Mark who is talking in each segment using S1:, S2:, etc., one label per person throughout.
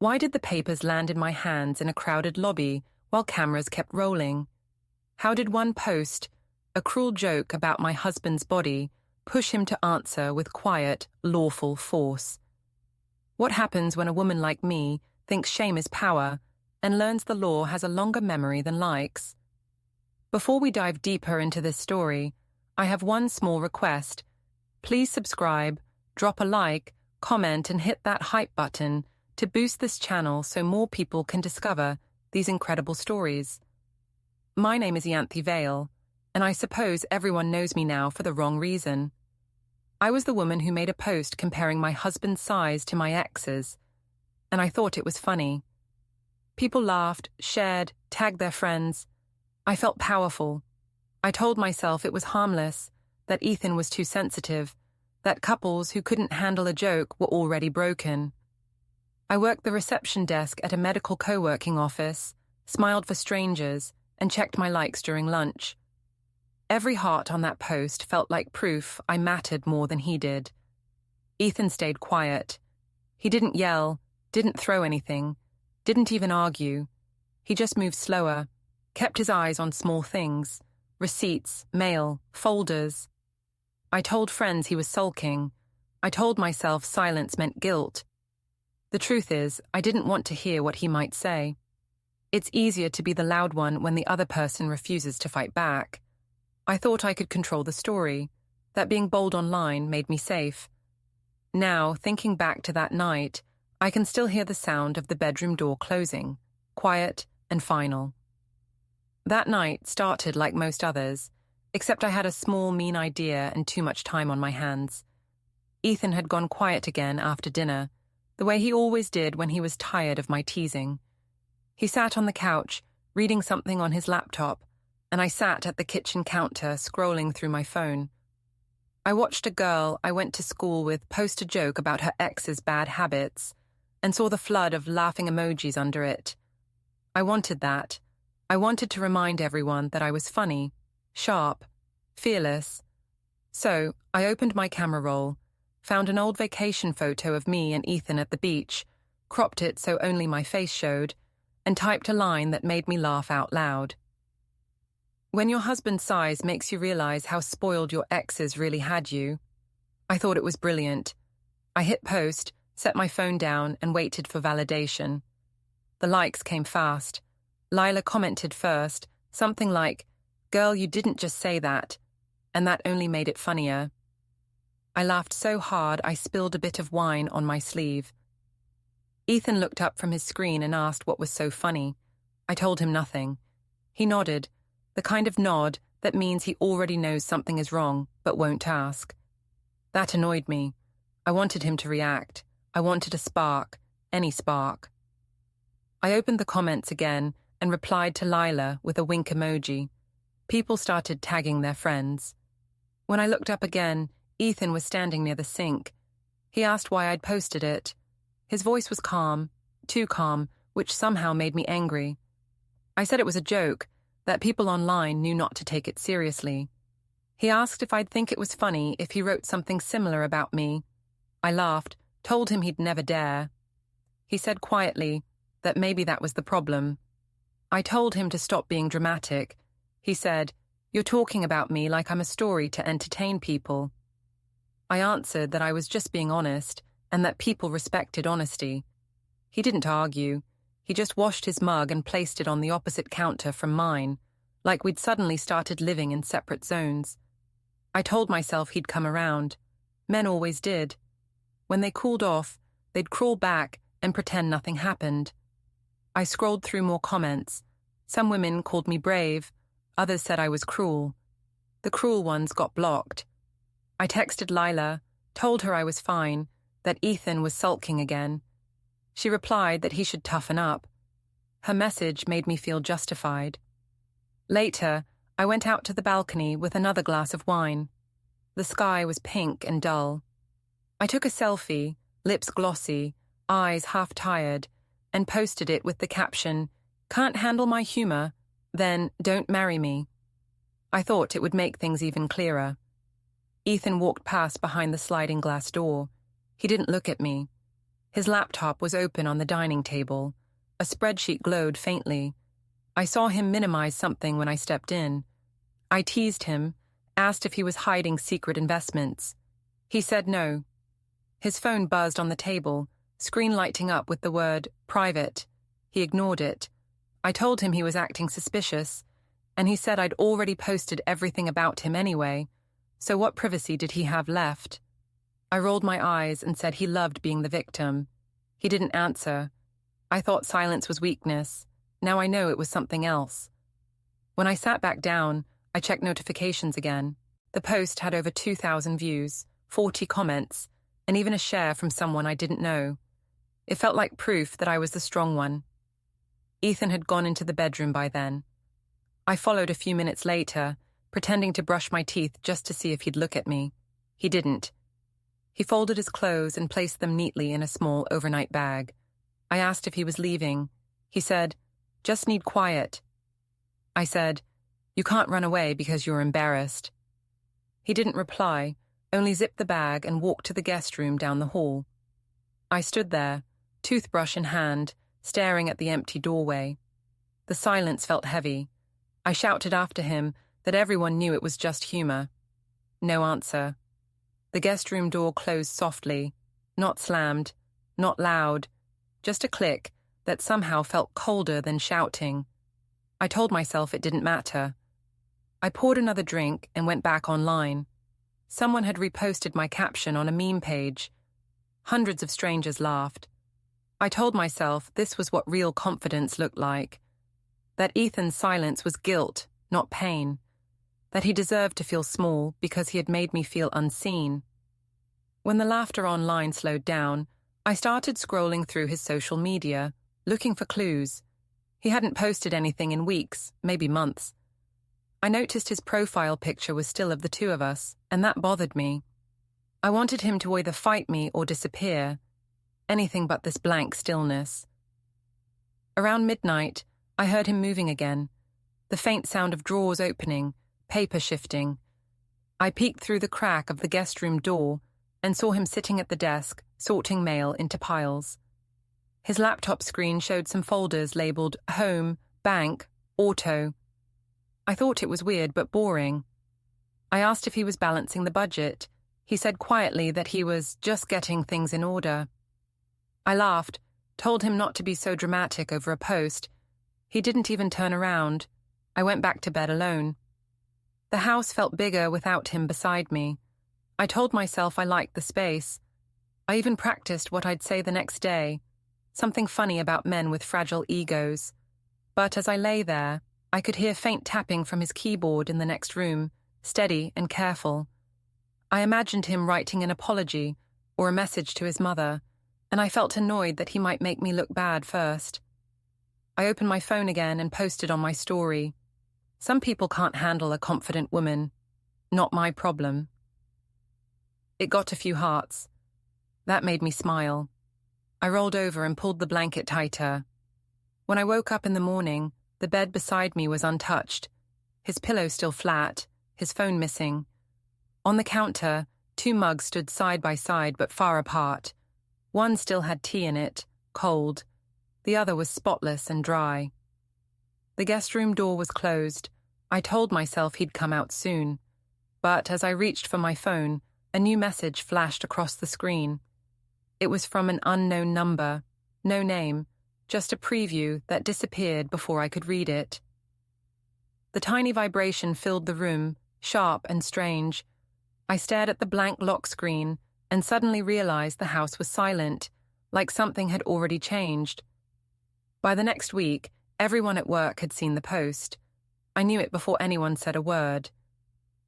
S1: Why did the papers land in my hands in a crowded lobby while cameras kept rolling? How did one post, a cruel joke about my husband's body, push him to answer with quiet, lawful force? What happens when a woman like me thinks shame is power and learns the law has a longer memory than likes? Before we dive deeper into this story, I have one small request. Please subscribe, drop a like, comment, and hit that hype button to boost this channel so more people can discover these incredible stories. My name is Yanthi Vale, and I suppose everyone knows me now for the wrong reason. I was the woman who made a post comparing my husband's size to my ex's, and I thought it was funny. People laughed, shared, tagged their friends. I felt powerful. I told myself it was harmless, that Ethan was too sensitive, that couples who couldn't handle a joke were already broken. I worked the reception desk at a medical co-working office, smiled for strangers, and checked my likes during lunch. Every heart on that post felt like proof I mattered more than he did. Ethan stayed quiet. He didn't yell, didn't throw anything, didn't even argue. He just moved slower, kept his eyes on small things, receipts, mail, folders. I told friends he was sulking. I told myself silence meant guilt. The truth is, I didn't want to hear what he might say. It's easier to be the loud one when the other person refuses to fight back. I thought I could control the story, that being bold online made me safe. Now, thinking back to that night, I can still hear the sound of the bedroom door closing, quiet and final. That night started like most others, except I had a small, mean idea and too much time on my hands. Ethan had gone quiet again after dinner, the way he always did when he was tired of my teasing. He sat on the couch, reading something on his laptop, and I sat at the kitchen counter scrolling through my phone. I watched a girl I went to school with post a joke about her ex's bad habits and saw the flood of laughing emojis under it. I wanted that. I wanted to remind everyone that I was funny, sharp, fearless. So I opened my camera roll, found an old vacation photo of me and Ethan at the beach, cropped it so only my face showed, and typed a line that made me laugh out loud. When your husband's size makes you realize how spoiled your exes really had you. I thought it was brilliant. I hit post, set my phone down, and waited for validation. The likes came fast. Lila commented first, something like, "Girl, you didn't just say that," and that only made it funnier. I laughed so hard I spilled a bit of wine on my sleeve. Ethan looked up from his screen and asked what was so funny. I told him nothing. He nodded, the kind of nod that means he already knows something is wrong, but won't ask. That annoyed me. I wanted him to react. I wanted a spark, any spark. I opened the comments again and replied to Lila with a wink emoji. People started tagging their friends. When I looked up again, Ethan was standing near the sink. He asked why I'd posted it. His voice was calm, too calm, which somehow made me angry. I said it was a joke, that people online knew not to take it seriously. He asked if I'd think it was funny if he wrote something similar about me. I laughed, told him he'd never dare. He said quietly that maybe that was the problem. I told him to stop being dramatic. He said, "You're talking about me like I'm a story to entertain people." I answered that I was just being honest and that people respected honesty. He didn't argue. He just washed his mug and placed it on the opposite counter from mine, like we'd suddenly started living in separate zones. I told myself he'd come around. Men always did. When they cooled off, they'd crawl back and pretend nothing happened. I scrolled through more comments. Some women called me brave. Others said I was cruel. The cruel ones got blocked. I texted Lila, told her I was fine, that Ethan was sulking again. She replied that he should toughen up. Her message made me feel justified. Later, I went out to the balcony with another glass of wine. The sky was pink and dull. I took a selfie, lips glossy, eyes half tired, and posted it with the caption, "Can't handle my humor? Then don't marry me." I thought it would make things even clearer. Ethan walked past behind the sliding glass door. He didn't look at me. His laptop was open on the dining table. A spreadsheet glowed faintly. I saw him minimize something when I stepped in. I teased him, asked if he was hiding secret investments. He said no. His phone buzzed on the table, screen lighting up with the word private. He ignored it. I told him he was acting suspicious, and he said I'd already posted everything about him anyway, so what privacy did he have left? I rolled my eyes and said he loved being the victim. He didn't answer. I thought silence was weakness. Now I know it was something else. When I sat back down, I checked notifications again. The post had over 2,000 views, 40 comments, and even a share from someone I didn't know. It felt like proof that I was the strong one. Ethan had gone into the bedroom by then. I followed a few minutes later, pretending to brush my teeth just to see if he'd look at me. He didn't. He folded his clothes and placed them neatly in a small overnight bag. I asked if he was leaving. He said, "Just need quiet." I said, "You can't run away because you're embarrassed." He didn't reply, only zipped the bag and walked to the guest room down the hall. I stood there, toothbrush in hand, staring at the empty doorway. The silence felt heavy. I shouted after him that everyone knew it was just humor. No answer. The guest room door closed softly, not slammed, not loud, just a click that somehow felt colder than shouting. I told myself it didn't matter. I poured another drink and went back online. Someone had reposted my caption on a meme page. Hundreds of strangers laughed. I told myself this was what real confidence looked like. That Ethan's silence was guilt, not pain. That he deserved to feel small because he had made me feel unseen. When the laughter online slowed down, I started scrolling through his social media, looking for clues. He hadn't posted anything in weeks, maybe months. I noticed his profile picture was still of the two of us, and that bothered me. I wanted him to either fight me or disappear. Anything but this blank stillness. Around midnight, I heard him moving again. The faint sound of drawers opening, paper shifting. I peeked through the crack of the guest room door and saw him sitting at the desk, sorting mail into piles. His laptop screen showed some folders labeled Home, Bank, Auto. I thought it was weird but boring. I asked if he was balancing the budget. He said quietly that he was just getting things in order. I laughed, told him not to be so dramatic over a post. He didn't even turn around. I went back to bed alone. The house felt bigger without him beside me. I told myself I liked the space. I even practiced what I'd say the next day, something funny about men with fragile egos. But as I lay there, I could hear faint tapping from his keyboard in the next room, steady and careful. I imagined him writing an apology or a message to his mother, and I felt annoyed that he might make me look bad first. I opened my phone again and posted on my story. Some people can't handle a confident woman. Not my problem. It got a few hearts. That made me smile. I rolled over and pulled the blanket tighter. When I woke up in the morning, the bed beside me was untouched. His pillow still flat, his phone missing. On the counter, 2 mugs stood side by side but far apart. One still had tea in it, cold. The other was spotless and dry. The guest room door was closed. I told myself he'd come out soon. But as I reached for my phone, a new message flashed across the screen. It was from an unknown number, no name, just a preview that disappeared before I could read it. The tiny vibration filled the room, sharp and strange. I stared at the blank lock screen and suddenly realized the house was silent, like something had already changed. By the next week, everyone at work had seen the post. I knew it before anyone said a word.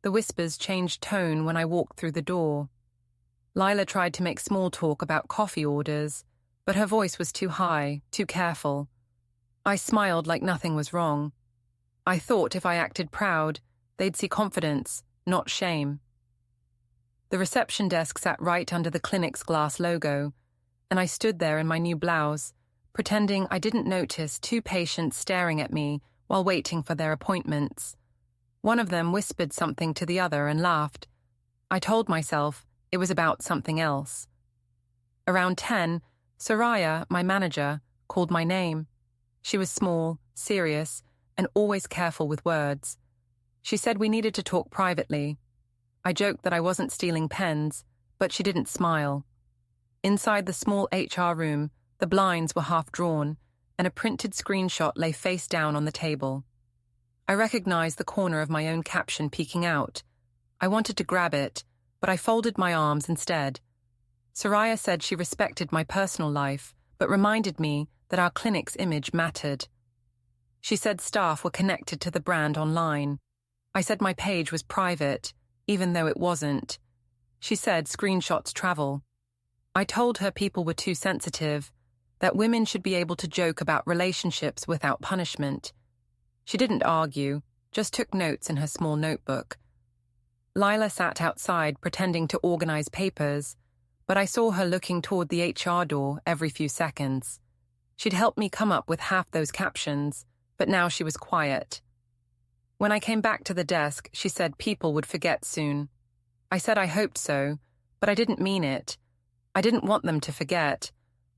S1: The whispers changed tone when I walked through the door. Lila tried to make small talk about coffee orders, but her voice was too high, too careful. I smiled like nothing was wrong. I thought if I acted proud, they'd see confidence, not shame. The reception desk sat right under the clinic's glass logo, and I stood there in my new blouse, pretending I didn't notice 2 patients staring at me while waiting for their appointments. One of them whispered something to the other and laughed. I told myself it was about something else. Around 10, Soraya, my manager, called my name. She was small, serious, and always careful with words. She said we needed to talk privately. I joked that I wasn't stealing pens, but she didn't smile. Inside the small HR room, the blinds were half drawn, and a printed screenshot lay face down on the table. I recognized the corner of my own caption peeking out. I wanted to grab it, but I folded my arms instead. Soraya said she respected my personal life, but reminded me that our clinic's image mattered. She said staff were connected to the brand online. I said my page was private, even though it wasn't. She said screenshots travel. I told her people were too sensitive, that women should be able to joke about relationships without punishment. She didn't argue, just took notes in her small notebook. Lila sat outside pretending to organize papers, but I saw her looking toward the HR door every few seconds. She'd helped me come up with half those captions, but now she was quiet. When I came back to the desk, she said people would forget soon. I said I hoped so, but I didn't mean it. I didn't want them to forget.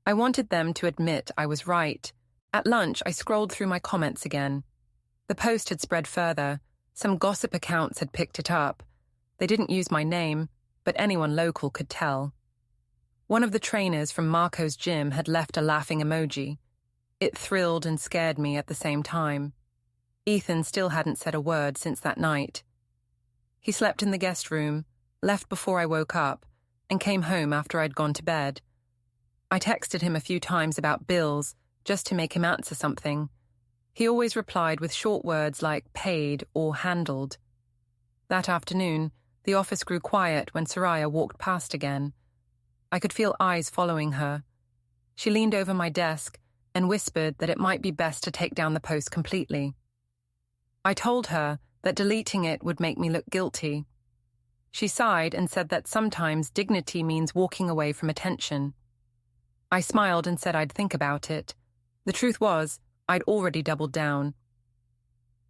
S1: I wanted them to admit I was right. At lunch, I scrolled through my comments again. The post had spread further. Some gossip accounts had picked it up. They didn't use my name, but anyone local could tell. One of the trainers from Marco's gym had left a laughing emoji. It thrilled and scared me at the same time. Ethan still hadn't said a word since that night. He slept in the guest room, left before I woke up, and came home after I'd gone to bed. I texted him a few times about bills, just to make him answer something. He always replied with short words like paid or handled. That afternoon, the office grew quiet when Soraya walked past again. I could feel eyes following her. She leaned over my desk and whispered that it might be best to take down the post completely. I told her that deleting it would make me look guilty. She sighed and said that sometimes dignity means walking away from attention. I smiled and said I'd think about it. The truth was, I'd already doubled down.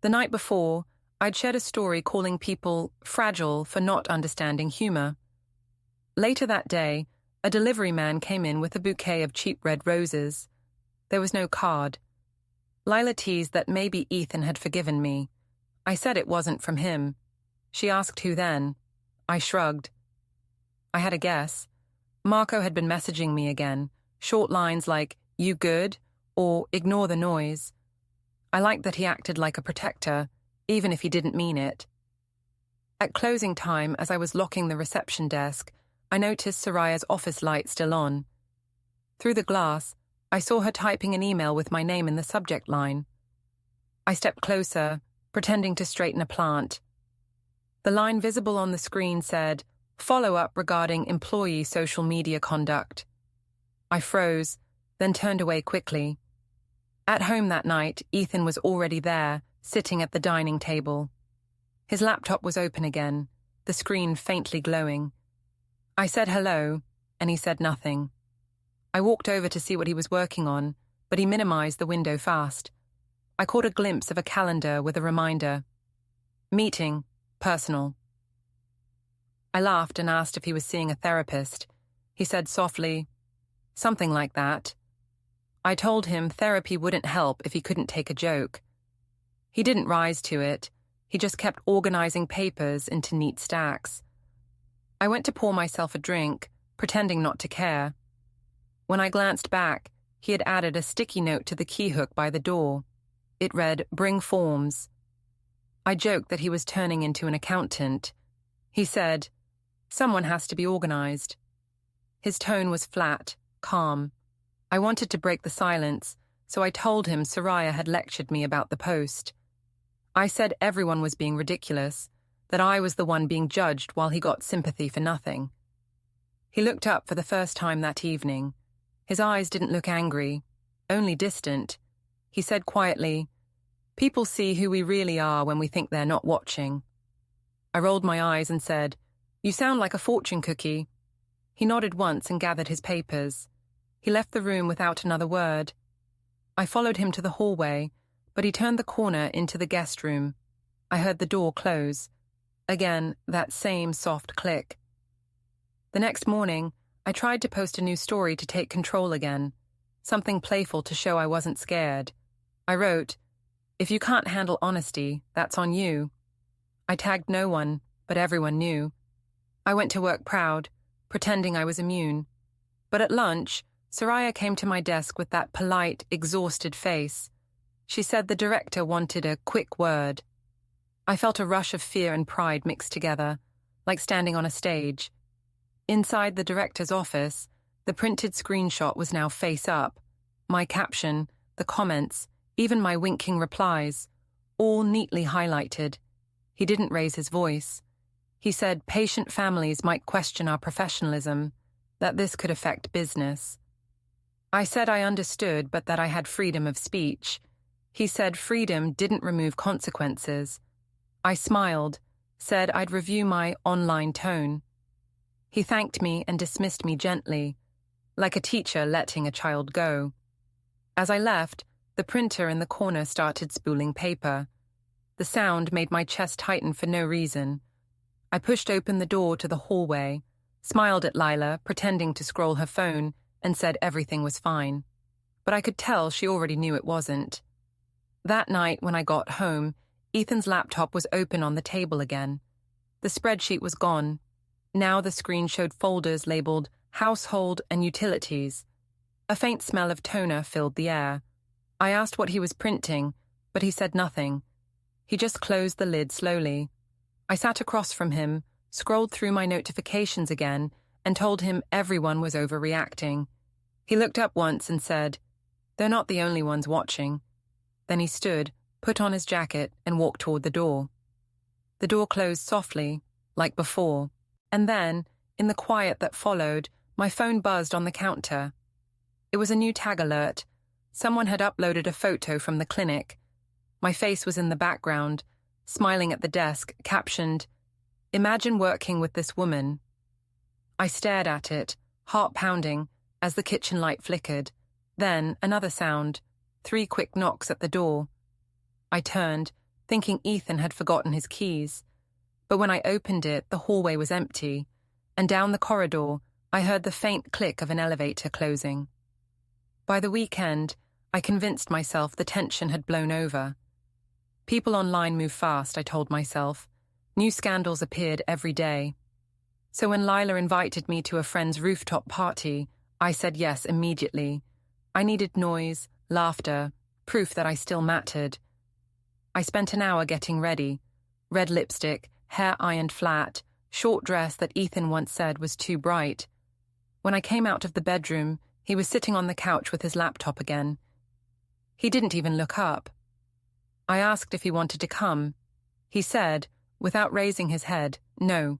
S1: The night before, I'd shared a story calling people fragile for not understanding humor. Later that day, a delivery man came in with a bouquet of cheap red roses. There was no card. Lila teased that maybe Ethan had forgiven me. I said it wasn't from him. She asked who then. I shrugged. I had a guess. Marco had been messaging me again, short lines like, "You good?" or "Ignore the noise." I liked that he acted like a protector, even if he didn't mean it. At closing time, as I was locking the reception desk, I noticed Soraya's office light still on. Through the glass, I saw her typing an email with my name in the subject line. I stepped closer, pretending to straighten a plant. The line visible on the screen said, "Follow-up regarding employee social media conduct." I froze, then turned away quickly. At home that night, Ethan was already there, sitting at the dining table. His laptop was open again, the screen faintly glowing. I said hello, and he said nothing. I walked over to see what he was working on, but he minimized the window fast. I caught a glimpse of a calendar with a reminder. Meeting, personal. I laughed and asked if he was seeing a therapist. He said softly, "Something like that." I told him therapy wouldn't help if he couldn't take a joke. He didn't rise to it. He just kept organizing papers into neat stacks. I went to pour myself a drink, pretending not to care. When I glanced back, he had added a sticky note to the key hook by the door. It read, "Bring forms." I joked that he was turning into an accountant. He said, "Someone has to be organized." His tone was flat, calm. I wanted to break the silence, so I told him Soraya had lectured me about the post. I said everyone was being ridiculous, that I was the one being judged while he got sympathy for nothing. He looked up for the first time that evening. His eyes didn't look angry, only distant. He said quietly, "People see who we really are when we think they're not watching." I rolled my eyes and said, "You sound like a fortune cookie." He nodded once and gathered his papers. He left the room without another word. I followed him to the hallway, but he turned the corner into the guest room. I heard the door close. Again, that same soft click. The next morning, I tried to post a new story to take control again, something playful to show I wasn't scared. I wrote, "If you can't handle honesty, that's on you." I tagged no one, but everyone knew. I went to work proud, pretending I was immune. But at lunch, Soraya came to my desk with that polite, exhausted face. She said the director wanted a quick word. I felt a rush of fear and pride mixed together, like standing on a stage. Inside the director's office, the printed screenshot was now face up. My caption, the comments, even my winking replies, all neatly highlighted. He didn't raise his voice. He said patient families might question our professionalism, that this could affect business. I said I understood, but that I had freedom of speech. He said freedom didn't remove consequences. I smiled, said I'd review my online tone. He thanked me and dismissed me gently, like a teacher letting a child go. As I left, the printer in the corner started spooling paper. The sound made my chest tighten for no reason. I pushed open the door to the hallway, smiled at Lila, pretending to scroll her phone, and said everything was fine. But I could tell she already knew it wasn't. That night, when I got home, Ethan's laptop was open on the table again. The spreadsheet was gone. Now the screen showed folders labeled Household and Utilities. A faint smell of toner filled the air. I asked what he was printing, but he said nothing. He just closed the lid slowly. I sat across from him, scrolled through my notifications again, and told him everyone was overreacting. He looked up once and said, "They're not the only ones watching." Then he stood, put on his jacket, and walked toward the door. The door closed softly, like before, and then, in the quiet that followed, my phone buzzed on the counter. It was a new tag alert. Someone had uploaded a photo from the clinic. My face was in the background, smiling at the desk, captioned, "Imagine working with this woman." I stared at it, heart pounding, as the kitchen light flickered. Then another sound, 3 quick knocks at the door. I turned, thinking Ethan had forgotten his keys. But when I opened it, the hallway was empty, and down the corridor, I heard the faint click of an elevator closing. By the weekend, I convinced myself the tension had blown over. People online move fast, I told myself. New scandals appeared every day. So when Lila invited me to a friend's rooftop party, I said yes immediately. I needed noise, laughter, proof that I still mattered. I spent an hour getting ready. Red lipstick, hair ironed flat, short dress that Ethan once said was too bright. When I came out of the bedroom, he was sitting on the couch with his laptop again. He didn't even look up. I asked if he wanted to come. He said, without raising his head, no.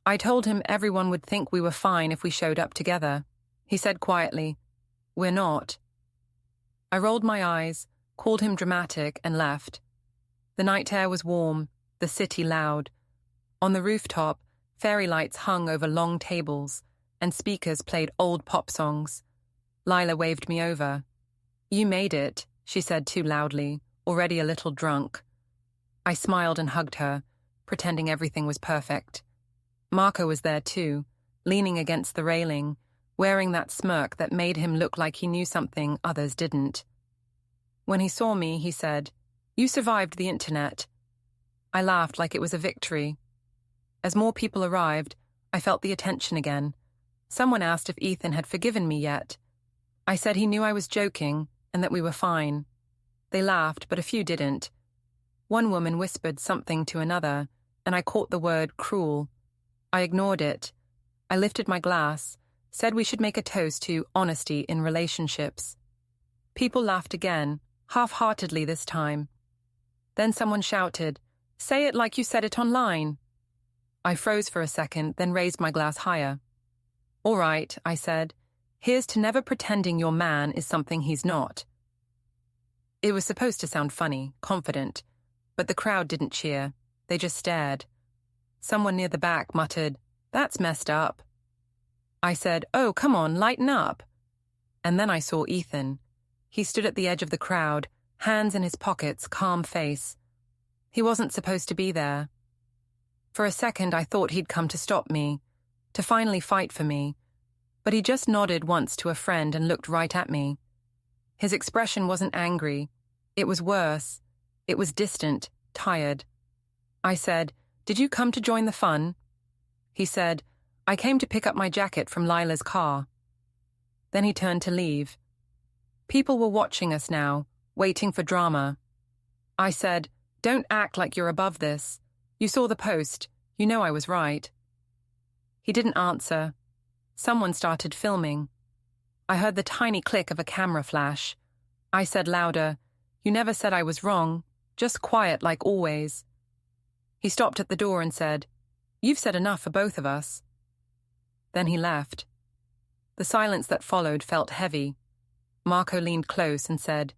S1: I told him everyone would think we were fine if we showed up together. He said quietly, "We're not." I rolled my eyes, called him dramatic, and left. The night air was warm, the city loud. On the rooftop, fairy lights hung over long tables, and speakers played old pop songs. Lila waved me over. "You made it," she said too loudly, already a little drunk. I smiled and hugged her, pretending everything was perfect. Marco was there too, leaning against the railing, wearing that smirk that made him look like he knew something others didn't. When he saw me, he said, "You survived the internet." I laughed like it was a victory. As more people arrived, I felt the attention again. Someone asked if Ethan had forgiven me yet. I said he knew I was joking and that we were fine. They laughed, but a few didn't. One woman whispered something to another, and I caught the word cruel. I ignored it. I lifted my glass, said we should make a toast to honesty in relationships. People laughed again, half-heartedly this time. Then someone shouted, "Say it like you said it online." I froze for a second, then raised my glass higher. "All right," I said. "Here's to never pretending your man is something he's not." It was supposed to sound funny, confident, but the crowd didn't cheer. They just stared. Someone near the back muttered, "That's messed up." I said, "Oh, come on, lighten up." And then I saw Ethan. He stood at the edge of the crowd, hands in his pockets, calm face. He wasn't supposed to be there. For a second I thought he'd come to stop me, to finally fight for me, but he just nodded once to a friend and looked right at me. His expression wasn't angry. It was worse. It was distant, tired. I said, "Did you come to join the fun?" He said, "I came to pick up my jacket from Lila's car." Then he turned to leave. People were watching us now, waiting for drama. I said, "Don't act like you're above this. You saw the post. You know I was right." He didn't answer. Someone started filming. I heard the tiny click of a camera flash. I said louder, "You never said I was wrong, just quiet like always." He stopped at the door and said, "You've said enough for both of us." Then he left. The silence that followed felt heavy. Marco leaned close and said,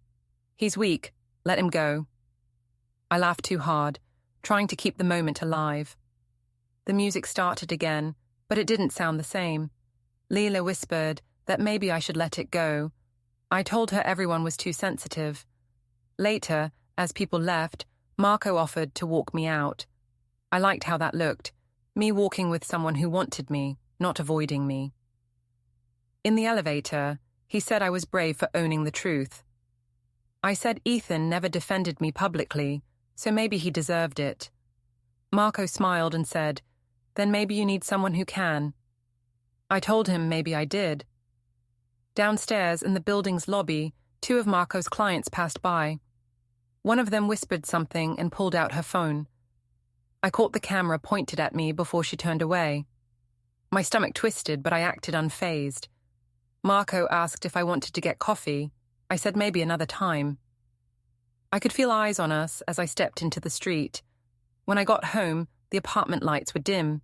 S1: "He's weak, let him go." I laughed too hard, trying to keep the moment alive. The music started again, but it didn't sound the same. Leela whispered that maybe I should let it go. I told her everyone was too sensitive. Later, as people left, Marco offered to walk me out. I liked how that looked, me walking with someone who wanted me, not avoiding me. In the elevator, he said I was brave for owning the truth. I said Ethan never defended me publicly, so maybe he deserved it. Marco smiled and said, "Then maybe you need someone who can." I told him maybe I did. Downstairs in the building's lobby, 2 of Marco's clients passed by. One of them whispered something and pulled out her phone. I caught the camera pointed at me before she turned away. My stomach twisted, but I acted unfazed. Marco asked if I wanted to get coffee. I said maybe another time. I could feel eyes on us as I stepped into the street. When I got home, the apartment lights were dim.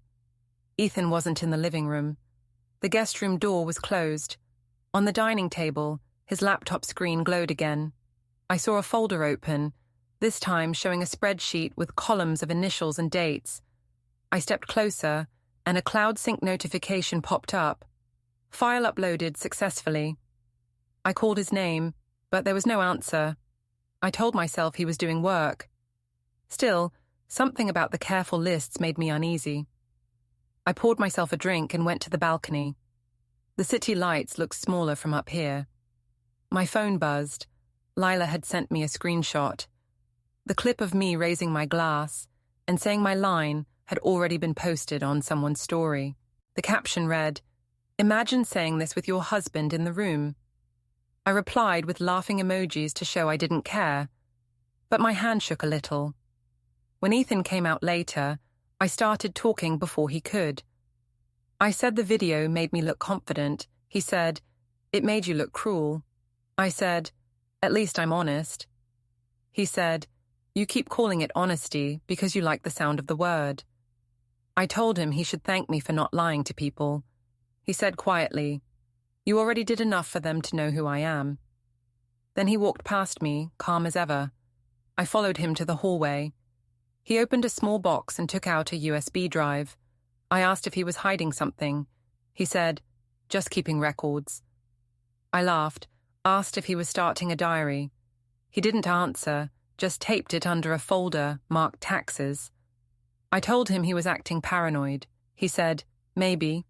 S1: Ethan wasn't in the living room. The guest room door was closed. On the dining table, his laptop screen glowed again. I saw a folder open, this time showing a spreadsheet with columns of initials and dates. I stepped closer, and a cloud sync notification popped up. File uploaded successfully. I called his name, but there was no answer. I told myself he was doing work. Still, something about the careful lists made me uneasy. I poured myself a drink and went to the balcony. The city lights looked smaller from up here. My phone buzzed. Lila had sent me a screenshot. The clip of me raising my glass and saying my line had already been posted on someone's story. The caption read, "Imagine saying this with your husband in the room." I replied with laughing emojis to show I didn't care, but my hand shook a little. When Ethan came out later, I started talking before he could. I said the video made me look confident. He said, "It made you look cruel." I said, "At least I'm honest." He said, "You keep calling it honesty because you like the sound of the word." I told him he should thank me for not lying to people. He said quietly, "You already did enough for them to know who I am." Then he walked past me, calm as ever. I followed him to the hallway. He opened a small box and took out a USB drive. I asked if he was hiding something. He said, "Just keeping records." I laughed, asked if he was starting a diary. He didn't answer, just taped it under a folder marked taxes. I told him he was acting paranoid. He said, "Maybe."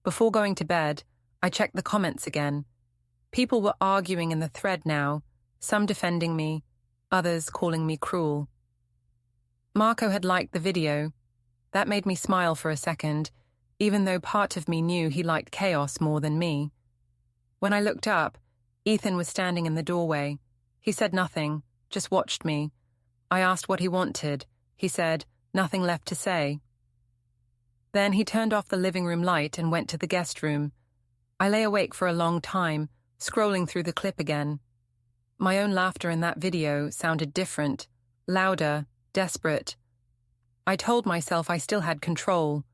S1: Before going to bed, I checked the comments again. People were arguing in the thread now, some defending me, others calling me cruel. Marco had liked the video. That made me smile for a second, even though part of me knew he liked chaos more than me. When I looked up, Ethan was standing in the doorway. He said nothing, just watched me. I asked what he wanted. He said, "Nothing left to say." Then he turned off the living room light and went to the guest room. I lay awake for a long time, scrolling through the clip again. My own laughter in that video sounded different, louder, desperate. I told myself I still had control.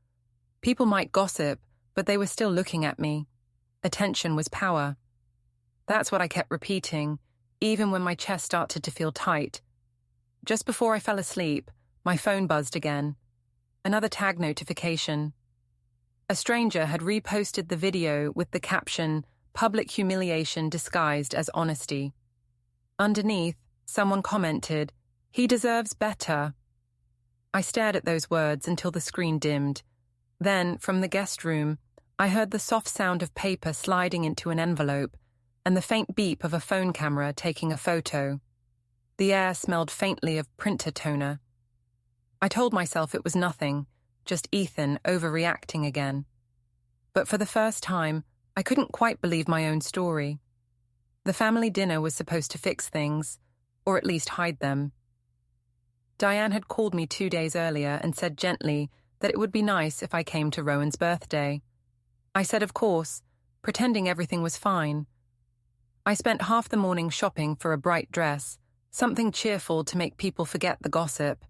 S1: People might gossip, but they were still looking at me. Attention was power. That's what I kept repeating, even when my chest started to feel tight. Just before I fell asleep, my phone buzzed again. Another tag notification. A stranger had reposted the video with the caption, "Public humiliation disguised as honesty." Underneath, someone commented, "He deserves better." I stared at those words until the screen dimmed. Then, from the guest room, I heard the soft sound of paper sliding into an envelope and the faint beep of a phone camera taking a photo. The air smelled faintly of printer toner. I told myself it was nothing, just Ethan overreacting again. But for the first time, I couldn't quite believe my own story. The family dinner was supposed to fix things, or at least hide them. Diane had called me 2 days earlier and said gently that it would be nice if I came to Rowan's birthday. I said of course, pretending everything was fine. I spent half the morning shopping for a bright dress, something cheerful to make people forget the gossip.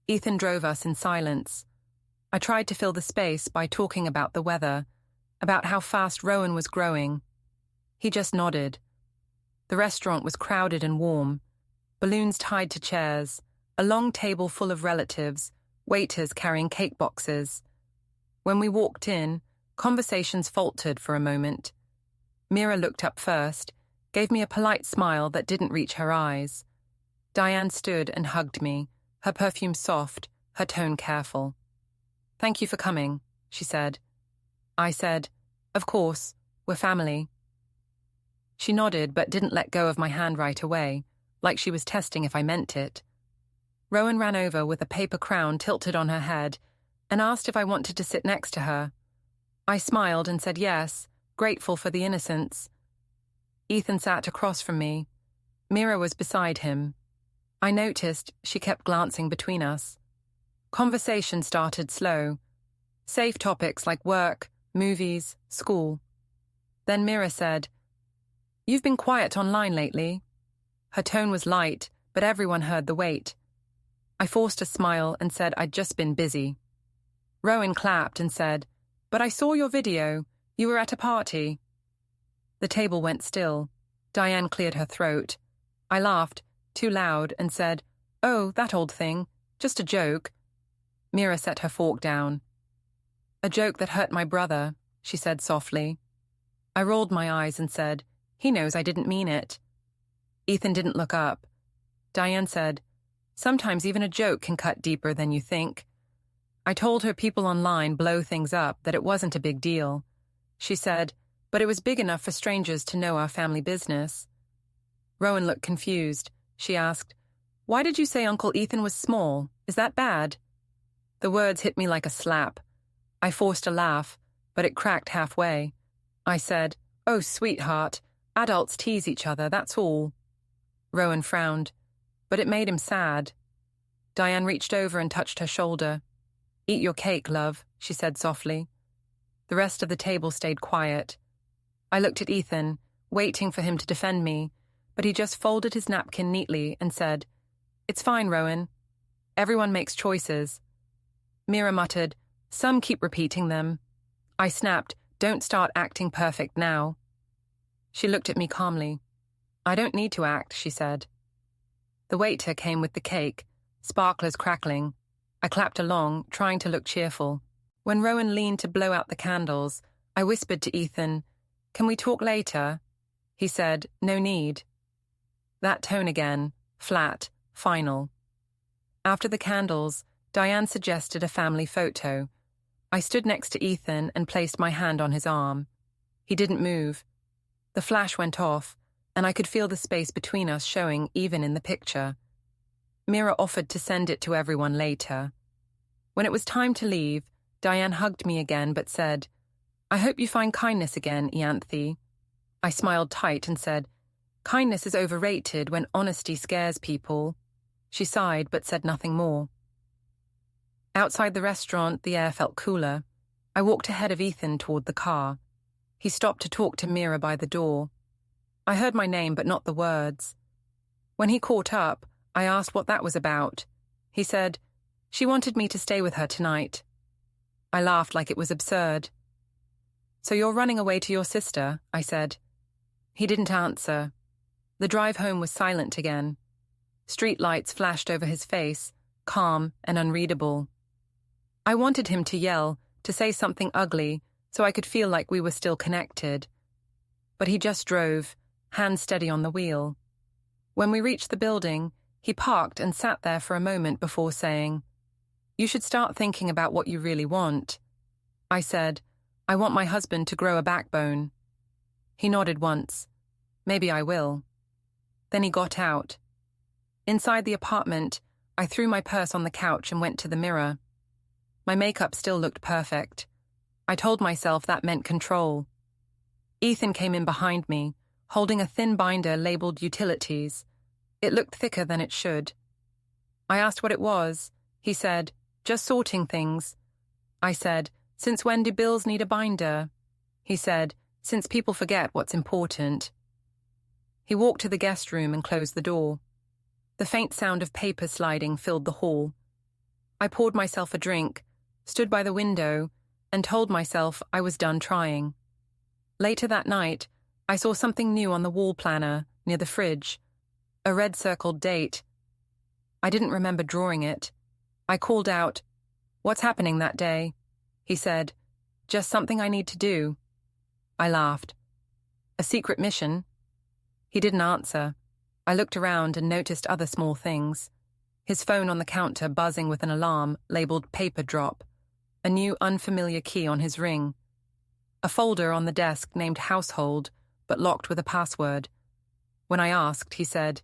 S1: Ethan drove us in silence. I tried to fill the space by talking about the weather, about how fast Rowan was growing. He just nodded. The restaurant was crowded and warm, balloons tied to chairs, a long table full of relatives, waiters carrying cake boxes. When we walked in, conversations faltered for a moment. Mira looked up first, gave me a polite smile that didn't reach her eyes. Diane stood and hugged me, her perfume soft, her tone careful. "Thank you for coming," she said. I said, "Of course, we're family." She nodded but didn't let go of my hand right away, like she was testing if I meant it. Rowan ran over with a paper crown tilted on her head and asked if I wanted to sit next to her. I smiled and said yes, grateful for the innocence. Ethan sat across from me. Mira was beside him. I noticed she kept glancing between us. Conversation started slow. Safe topics like work, movies, school. Then Mira said, "You've been quiet online lately." Her tone was light, but everyone heard the weight. I forced a smile and said I'd just been busy. Rowan clapped and said, "But I saw your video. You were at a party." The table went still. Diane cleared her throat. I laughed, too loud, and said, "Oh, that old thing. Just a joke." Mira set her fork down. "A joke that hurt my brother," she said softly. I rolled my eyes and said, "He knows I didn't mean it." Ethan didn't look up. Diane said, "Sometimes even a joke can cut deeper than you think." I told her people online blow things up, that it wasn't a big deal. She said, "But it was big enough for strangers to know our family business." Rowan looked confused. She asked, "Why did you say Uncle Ethan was small? Is that bad?" The words hit me like a slap. I forced a laugh, but it cracked halfway. I said, "Oh, sweetheart, adults tease each other, that's all." Rowan frowned, but it made him sad. Diane reached over and touched her shoulder. "Eat your cake, love," she said softly. The rest of the table stayed quiet. I looked at Ethan, waiting for him to defend me, but he just folded his napkin neatly and said, "It's fine, Rowan. Everyone makes choices." Mira muttered, "Some keep repeating them." I snapped, "Don't start acting perfect now." She looked at me calmly. "I don't need to act," she said. The waiter came with the cake, sparklers crackling. I clapped along, trying to look cheerful. When Rowan leaned to blow out the candles, I whispered to Ethan, "Can we talk later?" He said, "No need." That tone again, flat, final. After the candles, Diane suggested a family photo. I stood next to Ethan and placed my hand on his arm. He didn't move. The flash went off, and I could feel the space between us showing even in the picture. Mira offered to send it to everyone later. When it was time to leave, Diane hugged me again but said, "I hope you find kindness again, Ianthe." I smiled tight and said, "Kindness is overrated when honesty scares people." She sighed but said nothing more. Outside the restaurant, the air felt cooler. I walked ahead of Ethan toward the car. He stopped to talk to Mira by the door. I heard my name but not the words. When he caught up, I asked what that was about. He said, "She wanted me to stay with her tonight." I laughed like it was absurd. "So you're running away to your sister?" I said. He didn't answer. The drive home was silent again. Street lights flashed over his face, calm and unreadable. I wanted him to yell, to say something ugly, so I could feel like we were still connected. But he just drove, hands steady on the wheel. When we reached the building, he parked and sat there for a moment before saying, "You should start thinking about what you really want." I said, I want my husband to grow a backbone. He nodded once. Maybe I will. Then he got out. Inside the apartment, I threw my purse on the couch and went to the mirror. My makeup still looked perfect. I told myself that meant control. Ethan came in behind me, holding a thin binder labeled Utilities. It looked thicker than it should. I asked what it was. He said, "Just sorting things." I said, "Since when do bills need a binder?" He said, "Since people forget what's important." He walked to the guest room and closed the door. The faint sound of paper sliding filled the hall. I poured myself a drink, stood by the window, and told myself I was done trying. Later that night, I saw something new on the wall planner near the fridge, a red-circled date. I didn't remember drawing it. I called out, "What's happening that day?" He said, "Just something I need to do." I laughed. "A secret mission?" He didn't answer. I looked around and noticed other small things. His phone on the counter buzzing with an alarm labeled paper drop, a new unfamiliar key on his ring, a folder on the desk named household but locked with a password. When I asked, he said,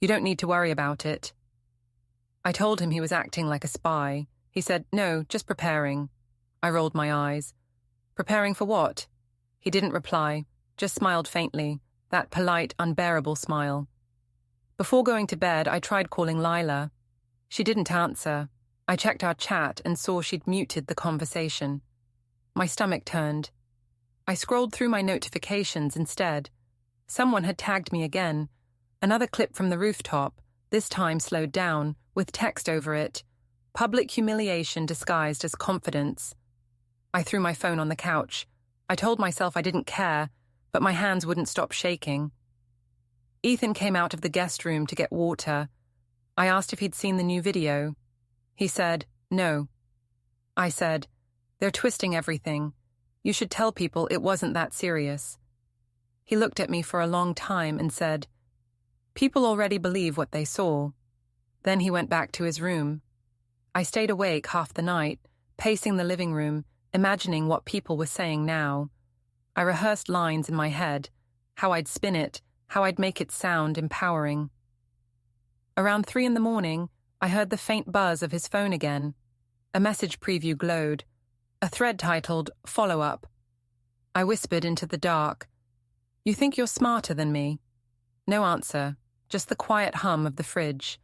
S1: "You don't need to worry about it." I told him he was acting like a spy. He said, "No, just preparing." I rolled my eyes. "Preparing for what?" He didn't reply, just smiled faintly, that polite, unbearable smile. Before going to bed, I tried calling Lila. She didn't answer. I checked our chat and saw she'd muted the conversation. My stomach turned. I scrolled through my notifications instead. Someone had tagged me again. Another clip from the rooftop, this time slowed down, with text over it. Public humiliation disguised as confidence. I threw my phone on the couch. I told myself I didn't care, but my hands wouldn't stop shaking. Ethan came out of the guest room to get water. I asked if he'd seen the new video. He said, "No." I said, "They're twisting everything. You should tell people it wasn't that serious." He looked at me for a long time and said, "People already believe what they saw." Then he went back to his room. I stayed awake half the night, pacing the living room, imagining what people were saying now. I rehearsed lines in my head, how I'd spin it, how I'd make it sound empowering. Around 3 a.m, I heard the faint buzz of his phone again. A message preview glowed, a thread titled, "Follow Up." I whispered into the dark, "You think you're smarter than me?" No answer, just the quiet hum of the fridge.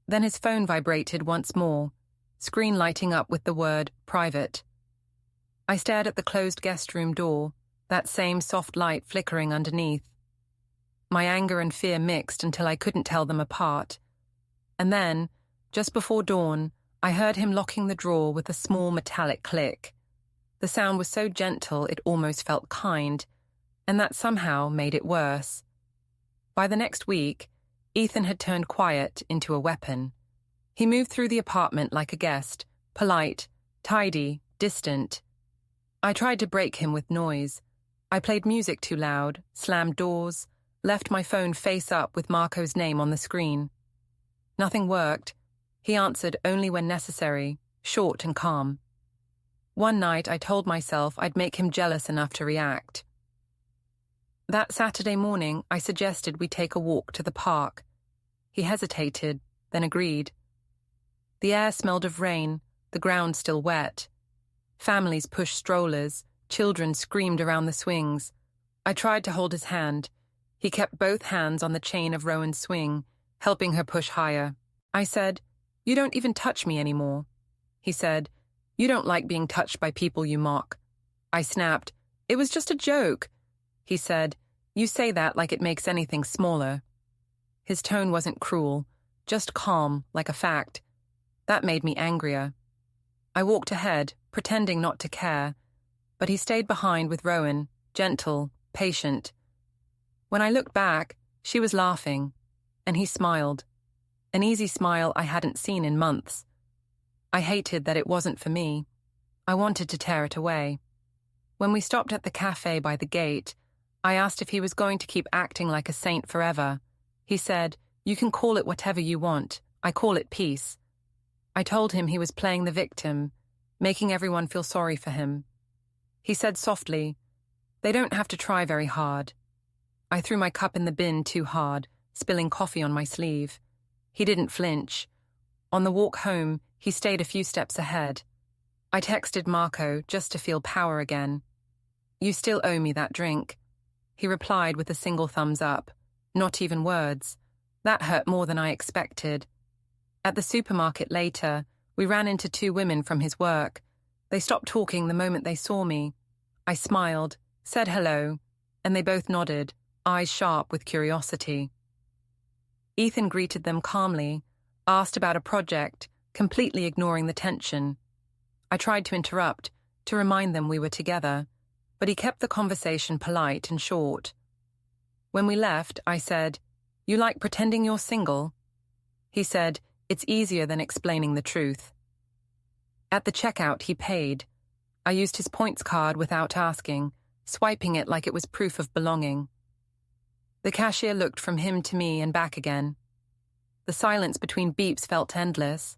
S1: Then his phone vibrated once more, screen lighting up with the word, "Private." I stared at the closed guest room door, that same soft light flickering underneath. My anger and fear mixed until I couldn't tell them apart. And then, just before dawn, I heard him locking the drawer with a small metallic click. The sound was so gentle it almost felt kind, and that somehow made it worse. By the next week, Ethan had turned quiet into a weapon. He moved through the apartment like a guest, polite, tidy, distant. I tried to break him with noise. I played music too loud, slammed doors, left my phone face up with Marco's name on the screen. Nothing worked. He answered only when necessary, short and calm. One night I told myself I'd make him jealous enough to react. That Saturday morning, I suggested we take a walk to the park. He hesitated, then agreed. The air smelled of rain, the ground still wet. Families pushed strollers, children screamed around the swings. I tried to hold his hand. He kept both hands on the chain of Rowan's swing, helping her push higher. I said, "You don't even touch me anymore." He said, "You don't like being touched by people you mock." I snapped, "It was just a joke." He said, "You say that like it makes anything smaller." His tone wasn't cruel, just calm, like a fact. That made me angrier. I walked ahead, pretending not to care, but he stayed behind with Rowan, gentle, patient. When I looked back, she was laughing, and he smiled. An easy smile I hadn't seen in months. I hated that it wasn't for me. I wanted to tear it away. When we stopped at the cafe by the gate, I asked if he was going to keep acting like a saint forever. He said, "You can call it whatever you want. I call it peace." I told him he was playing the victim, making everyone feel sorry for him. He said softly, "They don't have to try very hard." I threw my cup in the bin too hard, spilling coffee on my sleeve. He didn't flinch. On the walk home, he stayed a few steps ahead. I texted Marco just to feel power again. "You still owe me that drink." He replied with a single thumbs up. Not even words. That hurt more than I expected. At the supermarket later, we ran into two women from his work. They stopped talking the moment they saw me. I smiled, said hello, and they both nodded, eyes sharp with curiosity. Ethan greeted them calmly, asked about a project, completely ignoring the tension. I tried to interrupt, to remind them we were together, but he kept the conversation polite and short. When we left, I said, "You like pretending you're single?" He said, "It's easier than explaining the truth." At the checkout, he paid. I used his points card without asking, swiping it like it was proof of belonging. The cashier looked from him to me and back again. The silence between beeps felt endless.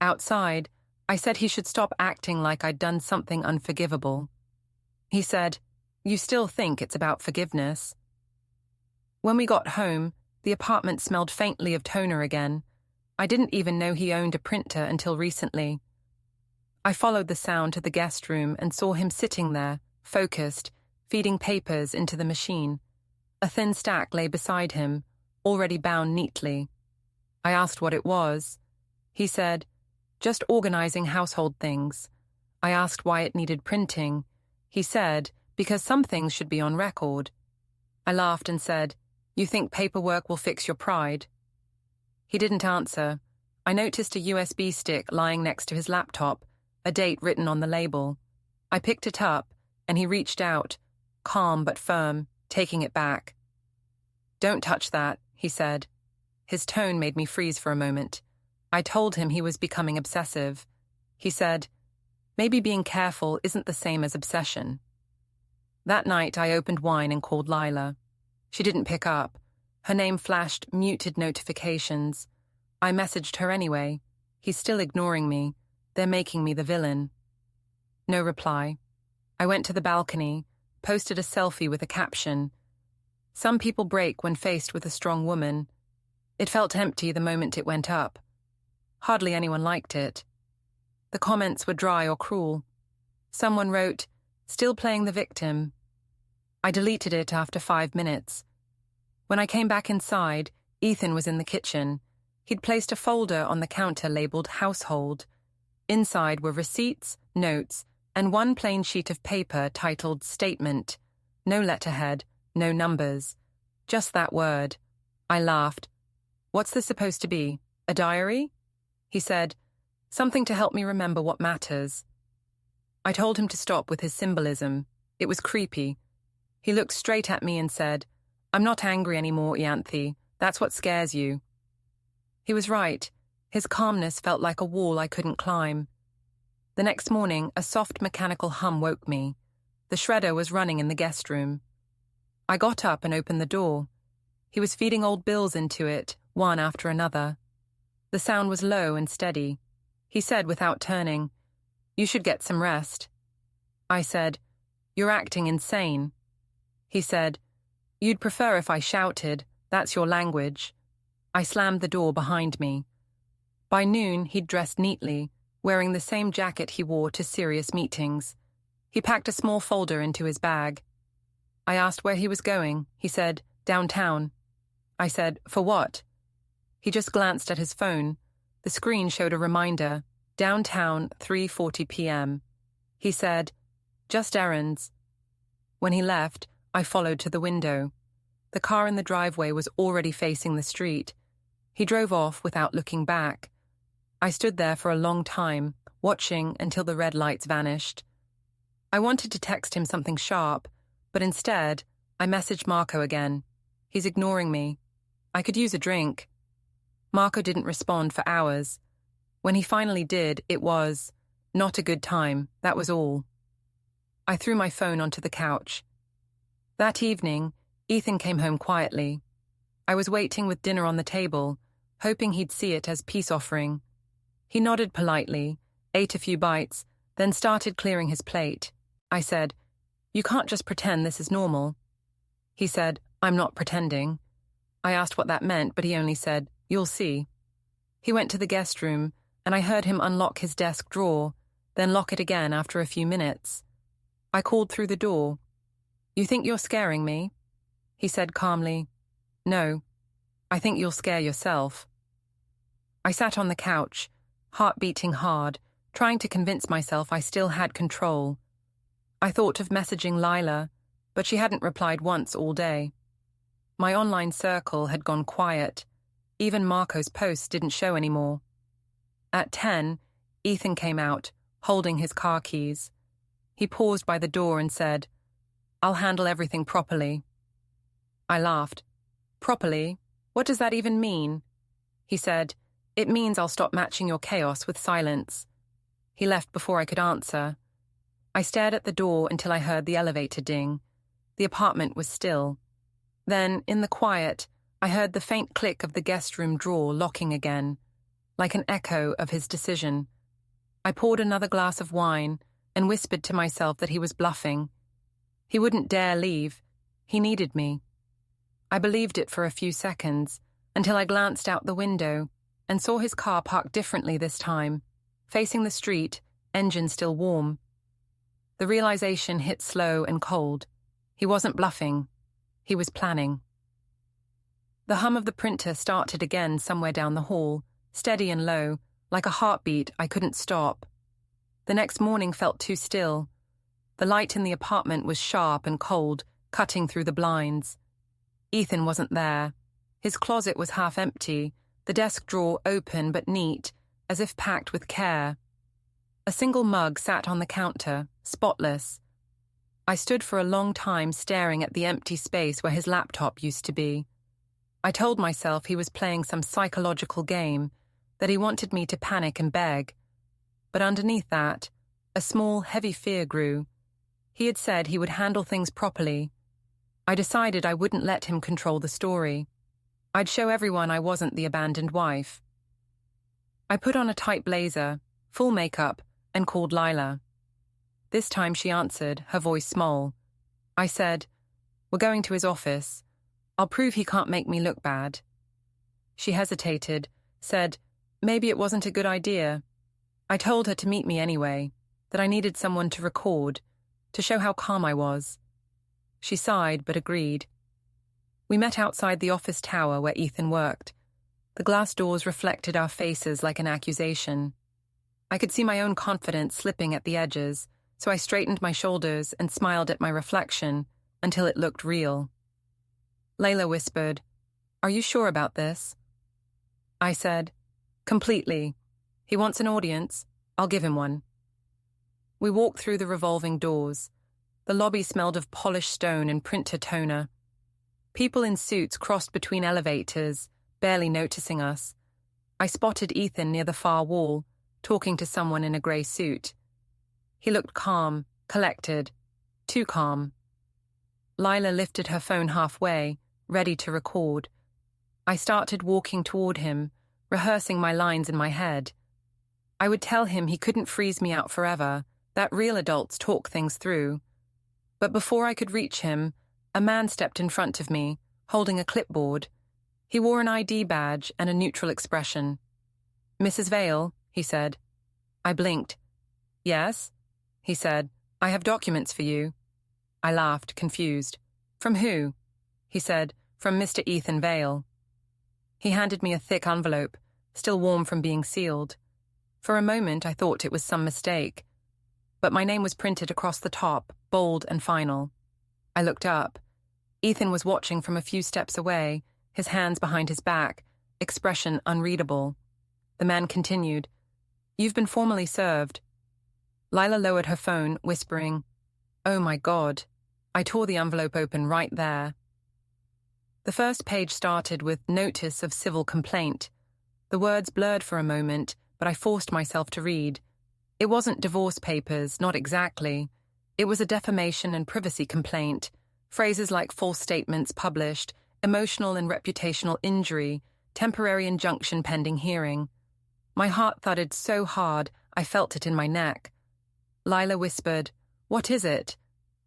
S1: Outside, I said he should stop acting like I'd done something unforgivable. He said, "You still think it's about forgiveness." When we got home, the apartment smelled faintly of toner again. I didn't even know he owned a printer until recently. I followed the sound to the guest room and saw him sitting there, focused, feeding papers into the machine. A thin stack lay beside him, already bound neatly. I asked what it was. He said, "Just organizing household things." I asked why it needed printing. He said, "Because some things should be on record." I laughed and said, "You think paperwork will fix your pride?" He didn't answer. I noticed a USB stick lying next to his laptop, a date written on the label. I picked it up, and he reached out, calm but firm, taking it back. "Don't touch that," he said. His tone made me freeze for a moment. I told him he was becoming obsessive. He said, "Maybe being careful isn't the same as obsession." That night I opened wine and called Lila. She didn't pick up. Her name flashed muted notifications. I messaged her anyway. He's still ignoring me. They're making me the villain. No reply. I went to the balcony, posted a selfie with a caption. Some people break when faced with a strong woman. It felt empty the moment it went up. Hardly anyone liked it. The comments were dry or cruel. Someone wrote, "Still playing the victim." I deleted it after 5 minutes. When I came back inside, Ethan was in the kitchen. He'd placed a folder on the counter labeled Household. Inside were receipts, notes, and one plain sheet of paper titled Statement. No letterhead, no numbers. Just that word. I laughed. "What's this supposed to be? A diary?" He said, "Something to help me remember what matters." I told him to stop with his symbolism. It was creepy. He looked straight at me and said, "I'm not angry anymore, Ianthe. That's what scares you." He was right. His calmness felt like a wall I couldn't climb. The next morning, a soft mechanical hum woke me. The shredder was running in the guest room. I got up and opened the door. He was feeding old bills into it, one after another. The sound was low and steady. He said without turning, "You should get some rest." I said, "You're acting insane." He said, "You'd prefer if I shouted. That's your language." I slammed the door behind me. By noon, he'd dressed neatly, wearing the same jacket he wore to serious meetings. He packed a small folder into his bag. I asked where he was going. He said, "Downtown." I said, "For what?" He just glanced at his phone. The screen showed a reminder, "Downtown, 3:40 p.m. He said, "Just errands." When he left, I followed to the window. The car in the driveway was already facing the street. He drove off without looking back. I stood there for a long time, watching until the red lights vanished. I wanted to text him something sharp, but instead, I messaged Marco again. He's ignoring me. I could use a drink. Marco didn't respond for hours. When he finally did, it was not a good time, that was all. I threw my phone onto the couch. That evening, Ethan came home quietly. I was waiting with dinner on the table, hoping he'd see it as peace offering. He nodded politely, ate a few bites, then started clearing his plate. I said, "You can't just pretend this is normal." He said, "I'm not pretending." I asked what that meant, but he only said, "You'll see." He went to the guest room, and I heard him unlock his desk drawer, then lock it again after a few minutes. I called through the door. "You think you're scaring me?" He said calmly, "No, I think you'll scare yourself." I sat on the couch, heart beating hard, trying to convince myself I still had control. I thought of messaging Lila, but she hadn't replied once all day. My online circle had gone quiet. Even Marco's posts didn't show anymore. At 10, Ethan came out, holding his car keys. He paused by the door and said, "I'll handle everything properly." I laughed. "Properly? What does that even mean?" He said, "It means I'll stop matching your chaos with silence." He left before I could answer. I stared at the door until I heard the elevator ding. The apartment was still. Then, in the quiet, I heard the faint click of the guest room drawer locking again, like an echo of his decision. I poured another glass of wine and whispered to myself that he was bluffing. He wouldn't dare leave. He needed me. I believed it for a few seconds, until I glanced out the window and saw his car parked differently this time, facing the street, engine still warm. The realization hit slow and cold. He wasn't bluffing. He was planning. The hum of the printer started again somewhere down the hall, steady and low, like a heartbeat I couldn't stop. The next morning felt too still. The light in the apartment was sharp and cold, cutting through the blinds. Ethan wasn't there. His closet was half empty, the desk drawer open but neat, as if packed with care. A single mug sat on the counter, spotless. I stood for a long time staring at the empty space where his laptop used to be. I told myself he was playing some psychological game, that he wanted me to panic and beg. But underneath that, a small, heavy fear grew. He had said he would handle things properly. I decided I wouldn't let him control the story. I'd show everyone I wasn't the abandoned wife. I put on a tight blazer, full makeup, and called Lila. This time she answered, her voice small. I said, "We're going to his office. I'll prove he can't make me look bad." She hesitated, said, "Maybe it wasn't a good idea." I told her to meet me anyway, that I needed someone to record, to show how calm I was. She sighed but agreed. We met outside the office tower where Ethan worked. The glass doors reflected our faces like an accusation. I could see my own confidence slipping at the edges, so I straightened my shoulders and smiled at my reflection until it looked real. Layla whispered, "Are you sure about this?" I said, "Completely. He wants an audience. I'll give him one." We walked through the revolving doors. The lobby smelled of polished stone and printer toner. People in suits crossed between elevators, barely noticing us. I spotted Ethan near the far wall, talking to someone in a grey suit. He looked calm, collected, too calm. Lila lifted her phone halfway, ready to record. I started walking toward him, rehearsing my lines in my head. I would tell him he couldn't freeze me out forever, that real adults talk things through. But before I could reach him, a man stepped in front of me, holding a clipboard. He wore an ID badge and a neutral expression. "Mrs. Vale," he said. I blinked. "Yes?" He said, "I have documents for you." I laughed, confused. "From who?" He said, "From Mr. Ethan Vale." He handed me a thick envelope, still warm from being sealed. For a moment I thought it was some mistake. But my name was printed across the top, bold and final. I looked up. Ethan was watching from a few steps away, his hands behind his back, expression unreadable. The man continued, "You've been formally served." Lila lowered her phone, whispering, "Oh my God." I tore the envelope open right there. The first page started with notice of civil complaint. The words blurred for a moment, but I forced myself to read. It wasn't divorce papers, not exactly. It was a defamation and privacy complaint. Phrases like false statements published, emotional and reputational injury, temporary injunction pending hearing. My heart thudded so hard I felt it in my neck. Lila whispered, "What is it?"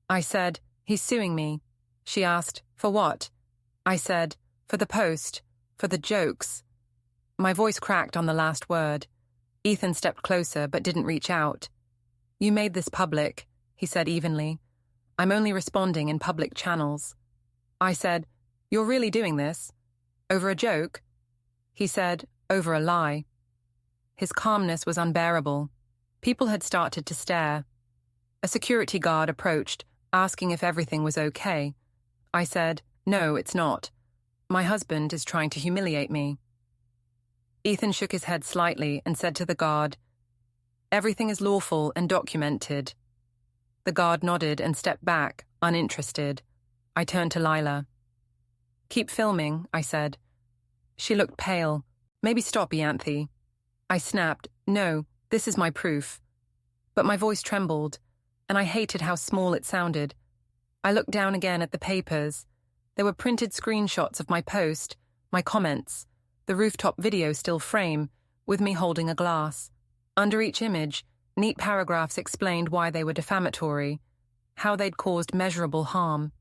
S1: I said, "He's suing me." She asked, "For what?" I said, "For the post, for the jokes." My voice cracked on the last word. Ethan stepped closer but didn't reach out. "You made this public," he said evenly. "I'm only responding in public channels." I said, "You're really doing this? Over a joke?" He said, "Over a lie." His calmness was unbearable. People had started to stare. A security guard approached, asking if everything was okay. I said, "No, it's not. My husband is trying to humiliate me." Ethan shook his head slightly and said to the guard, "Everything is lawful and documented." The guard nodded and stepped back, uninterested. I turned to Lila. "Keep filming," I said. She looked pale. "Maybe stop, Ianthe." I snapped, "No, this is my proof." But my voice trembled, and I hated how small it sounded. I looked down again at the papers. There were printed screenshots of my post, my comments, the rooftop video still frame, with me holding a glass. Under each image, neat paragraphs explained why they were defamatory, how they'd caused measurable harm.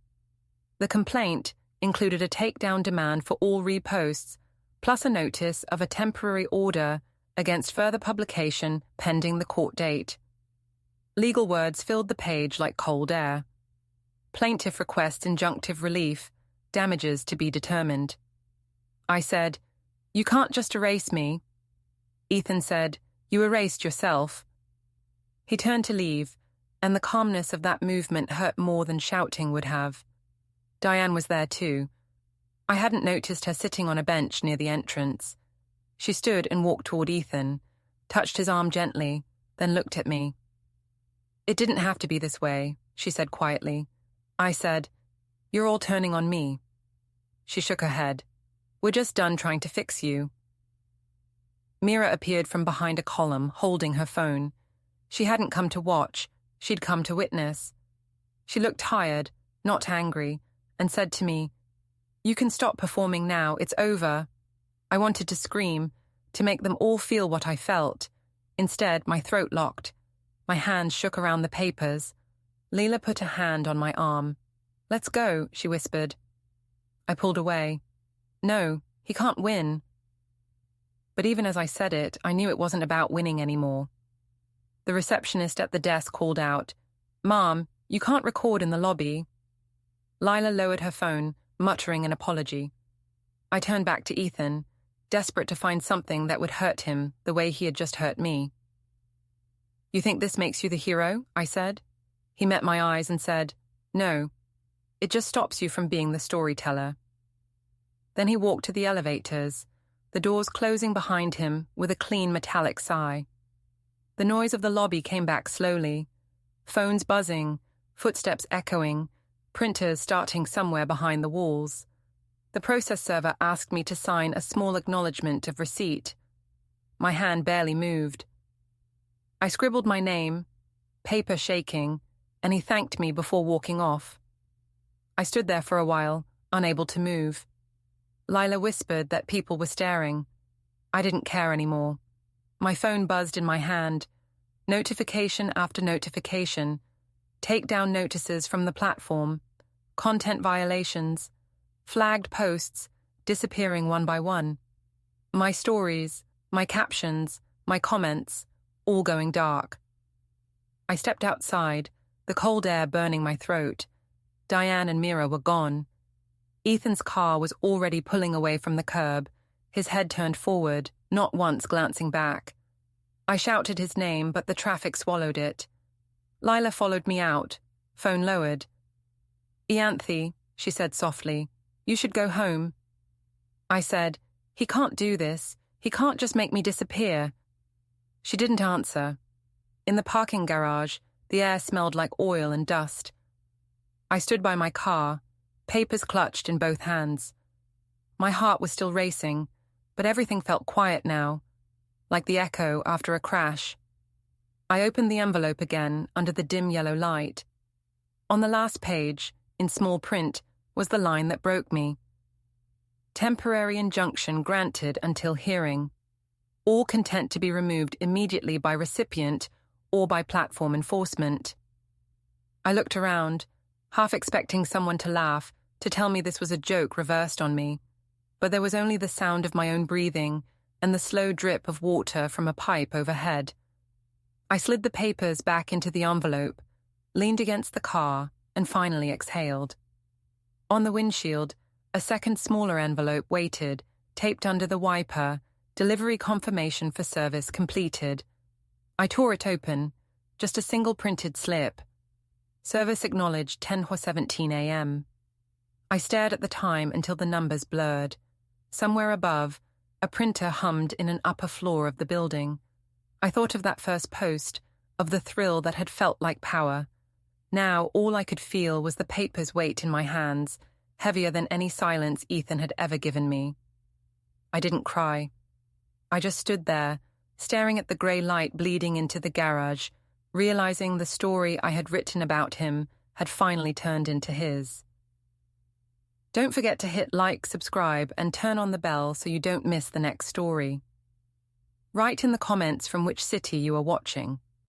S1: The complaint included a takedown demand for all reposts, plus a notice of a temporary order against further publication pending the court date. Legal words filled the page like cold air. Plaintiff requests injunctive relief, damages to be determined. I said, "You can't just erase me." Ethan said, "You erased yourself." He turned to leave, and the calmness of that movement hurt more than shouting would have. Diane was there too. I hadn't noticed her sitting on a bench near the entrance. She stood and walked toward Ethan, touched his arm gently, then looked at me. "It didn't have to be this way," she said quietly. I said, "You're all turning on me." She shook her head. "We're just done trying to fix you." Mira appeared from behind a column, holding her phone. She hadn't come to watch, she'd come to witness. She looked tired, not angry, and said to me, "You can stop performing now, it's over." I wanted to scream, to make them all feel what I felt. Instead, my throat locked. My hands shook around the papers. Leila put a hand on my arm. "Let's go," she whispered. I pulled away. "No, he can't win." But even as I said it, I knew it wasn't about winning anymore. The receptionist at the desk called out, "Mom, you can't record in the lobby." Lila lowered her phone, muttering an apology. I turned back to Ethan, desperate to find something that would hurt him the way he had just hurt me. "You think this makes you the hero?" I said. He met my eyes and said, "No, it just stops you from being the storyteller." Then he walked to the elevators, the doors closing behind him with a clean metallic sigh. The noise of the lobby came back slowly. Phones buzzing, footsteps echoing, printers starting somewhere behind the walls. The process server asked me to sign a small acknowledgement of receipt. My hand barely moved. I scribbled my name, paper shaking, and he thanked me before walking off. I stood there for a while, unable to move. Lila whispered that people were staring. I didn't care anymore. My phone buzzed in my hand. Notification after notification. Takedown notices from the platform. Content violations. Flagged posts, disappearing one by one. My stories, my captions, my comments, all going dark. I stepped outside, the cold air burning my throat. Diane and Mira were gone. Ethan's car was already pulling away from the curb, his head turned forward, not once glancing back. I shouted his name, but the traffic swallowed it. Lila followed me out, phone lowered. "Ianthe," she said softly, "you should go home." I said, "He can't do this. He can't just make me disappear." She didn't answer. In the parking garage, the air smelled like oil and dust. I stood by my car, papers clutched in both hands. My heart was still racing, but everything felt quiet now, like the echo after a crash. I opened the envelope again under the dim yellow light. On the last page, in small print, was the line that broke me. Temporary injunction granted until hearing. All content to be removed immediately by recipient or by platform enforcement. I looked around, half expecting someone to laugh, to tell me this was a joke reversed on me, but there was only the sound of my own breathing and the slow drip of water from a pipe overhead. I slid the papers back into the envelope, leaned against the car, and finally exhaled. On the windshield, a second smaller envelope waited, taped under the wiper, delivery confirmation for service completed. I tore it open, just a single printed slip. Service acknowledged 10:17 a.m. I stared at the time until the numbers blurred. Somewhere above, a printer hummed in an upper floor of the building. I thought of that first post, of the thrill that had felt like power. Now all I could feel was the paper's weight in my hands, heavier than any silence Ethan had ever given me. I didn't cry. I just stood there, staring at the grey light bleeding into the garage, realizing the story I had written about him had finally turned into his. Don't forget to hit like, subscribe, and turn on the bell so you don't miss the next story. Write in the comments from which city you are watching.